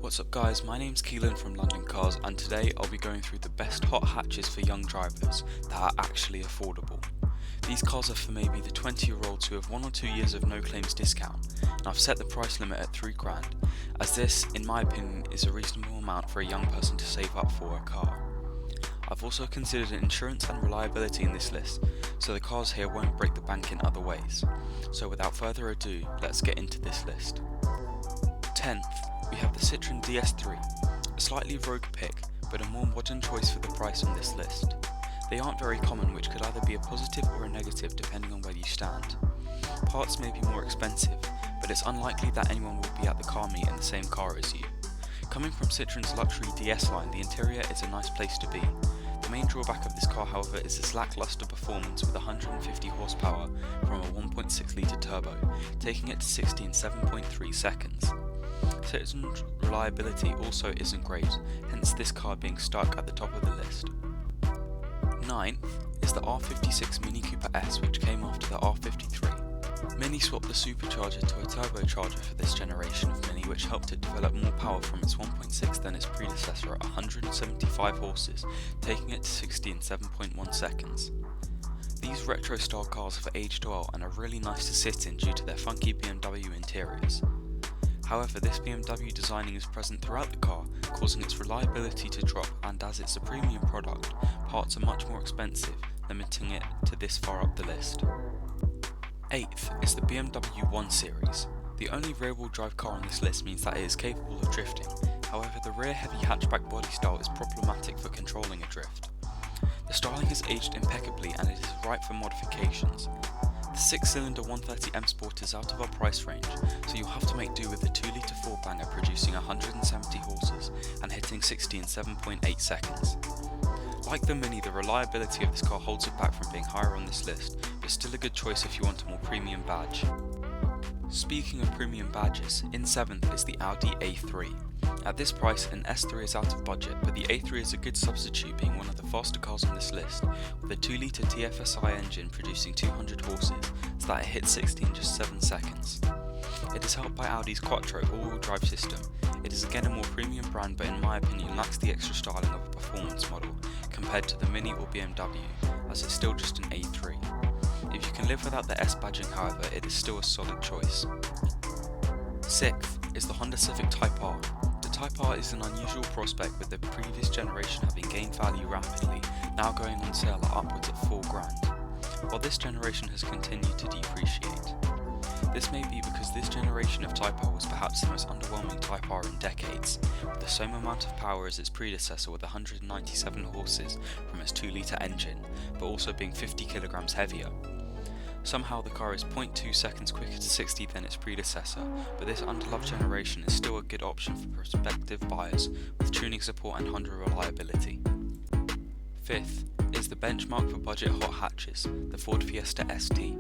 What's up guys, my name's Keelan from London Cars and today I'll be going through the best hot hatches for young drivers that are actually affordable. These cars are for maybe the 20-year-olds who have 1 or 2 years of no claims discount, and I've set the price limit at £3,000 as this, in my opinion, is a reasonable amount for a young person to save up for a car. I've also considered insurance and reliability in this list, so the cars here won't break the bank in other ways. So without further ado, let's get into this list. 10th, we have the Citroen DS3, a slightly rogue pick, but a more modern choice for the price on this list. They aren't very common, which could either be a positive or a negative depending on where you stand. Parts may be more expensive, but it's unlikely that anyone will be at the car meet in the same car as you. Coming from Citroen's luxury DS line, the interior is a nice place to be. The main drawback of this car, however, is its lackluster performance with 150 horsepower from a 1.6 litre turbo, taking it to 60 in 7.3 seconds. Citroen's reliability also isn't great, hence this car being stuck at the top of the list. 9th is the R56 Mini Cooper S, which came after the R53. Mini swapped the supercharger to a turbocharger for this generation of Mini, which helped it develop more power from its 1.6 than its predecessor at 175 horses, taking it to 60 in 7.1 seconds. These retro style cars have aged well and are really nice to sit in due to their funky BMW interiors. However, this BMW designing is present throughout the car, causing its reliability to drop, and as it's a premium product, parts are much more expensive, limiting it to this far up the list. 8th is the BMW 1 Series. The only rear-wheel drive car on this list means that it is capable of drifting, however the rear-heavy hatchback body style is problematic for controlling a drift. The styling has aged impeccably and it is ripe for modifications. The 6-cylinder 130M Sport is out of our price range, so you'll have to make do with the 2-litre 4-banger producing 170 horses and hitting 60 in 7.8 seconds. Like the Mini, the reliability of this car holds it back from being higher on this list, but still a good choice if you want a more premium badge. Speaking of premium badges, in 7th is the Audi A3. At this price, an S3 is out of budget, but the A3 is a good substitute, being one of the faster cars on this list, with a 2-litre TFSI engine producing 200 horses, so that it hits 60 in just 7 seconds. It is helped by Audi's Quattro all-wheel drive system. It is again a more premium brand, but in my opinion lacks the extra styling of a performance model compared to the Mini or BMW, as it's still just an A3. If you can live without the S badging, however, it is still a solid choice. 6th is the Honda Civic Type R. The Type R is an unusual prospect, with the previous generation having gained value rapidly, now going on sale at upwards of £4,000, while this generation has continued to depreciate. This may be because this generation of Type R was perhaps the most underwhelming Type R in decades, with the same amount of power as its predecessor with 197 horses from its 2-litre engine, but also being 50 kilograms heavier. Somehow the car is 0.2 seconds quicker to 60 than its predecessor, but this underloved generation is still a good option for prospective buyers with tuning support and Honda reliability. 5th is the benchmark for budget hot hatches, the Ford Fiesta ST.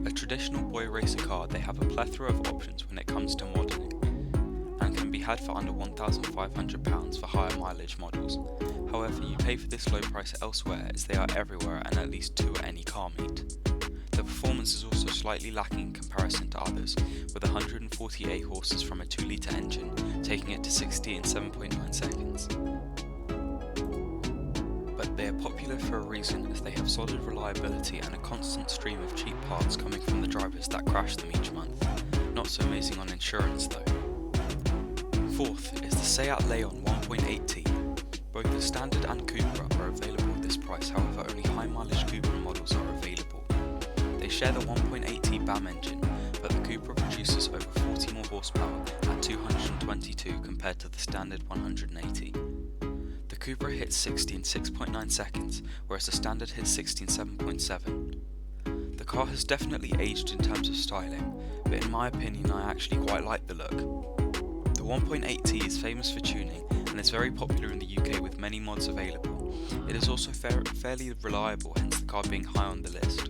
A traditional boy racer car, they have a plethora of options when it comes to modelling, and can be had for under £1,500 for higher mileage models. However, you pay for this low price elsewhere, as they are everywhere and at least 2 at any car meet. The performance is also slightly lacking in comparison to others, with 148 horses from a 2-litre engine, taking it to 60 in 7.9 seconds. But they are popular for a reason, as they have solid reliability and a constant stream of cheap parts coming from the drivers that crash them each month. Not so amazing on insurance though. 4th is the Seat Leon 1.8T. Both the standard and Cupra are available at this price, however only high mileage Cupra models are available. They share the 1.8T BAM engine, but the Cupra produces over 40 more horsepower at 222 compared to the standard 180. The Cupra hits 60 in 6.9 seconds, whereas the standard hits 60 in 7.7. The car has definitely aged in terms of styling, but in my opinion I actually quite like the look. The 1.8T is famous for tuning and is very popular in the UK with many mods available. It is also fairly reliable, hence the car being high on the list.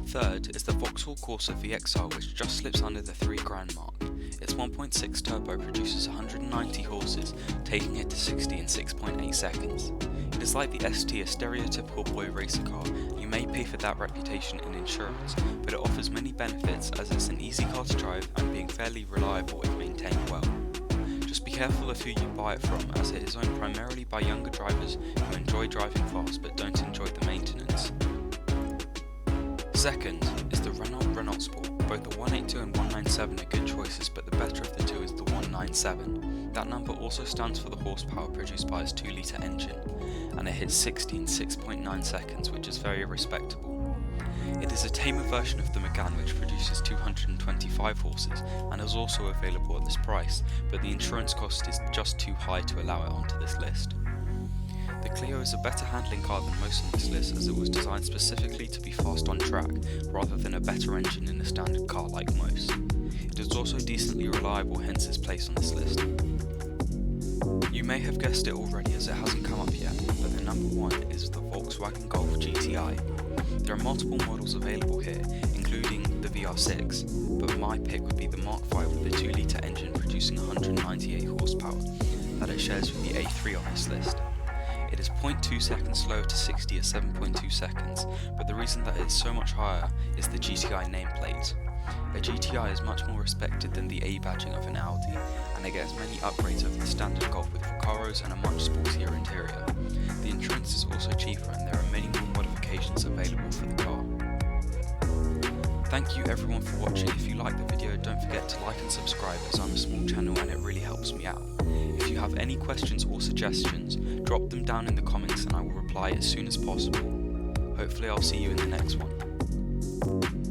3rd is the Vauxhall Corsa VXR, which just slips under the £3,000 mark. Its 1.6 turbo produces 190 horses, taking it to 60 in 6.8 seconds. It is like the ST, a stereotypical boy racer car. You may pay for that reputation in insurance, but it offers many benefits as it's an easy car to drive and being fairly reliable if maintained well. careful of who you buy it from, as it is owned primarily by younger drivers who enjoy driving fast but don't enjoy the maintenance. Second is the Renault Sport. Both the 182 and 197 are good choices, but the better of the two is the 197. That number also stands for the horsepower produced by its 2-litre engine, and it hits 60 in 6.9 seconds, which is very respectable. It is a tamer version of the Megane, which produces 225 horses and is also available at this price, but the insurance cost is just too high to allow it onto this list. The Clio is a better handling car than most on this list, as it was designed specifically to be fast on track, rather than a better engine in a standard car like most. It is also decently reliable, hence its place on this list. You may have guessed it already, as it hasn't come up yet, but the number one is the Volkswagen Golf GTE. There are multiple models available here, including the VR6, but my pick would be the Mark V with a 2-litre engine producing 198 horsepower, that it shares with the A3 on this list. It is 0.2 seconds slower to 60 at 7.2 seconds, but the reason that it is so much higher is the GTI nameplate. A GTI is much more respected than the A badging of an Audi, and it gets many upgrades over the standard Golf with Recaros and a much sportier interior. The insurance is also cheaper, and there are many more modifications available for the car. Thank you everyone for watching. If you like the video, don't forget to like and subscribe, as I'm a small channel and it really helps me out. If you have any questions or suggestions, drop them down in the comments and I will reply as soon as possible. Hopefully I'll see you in the next one.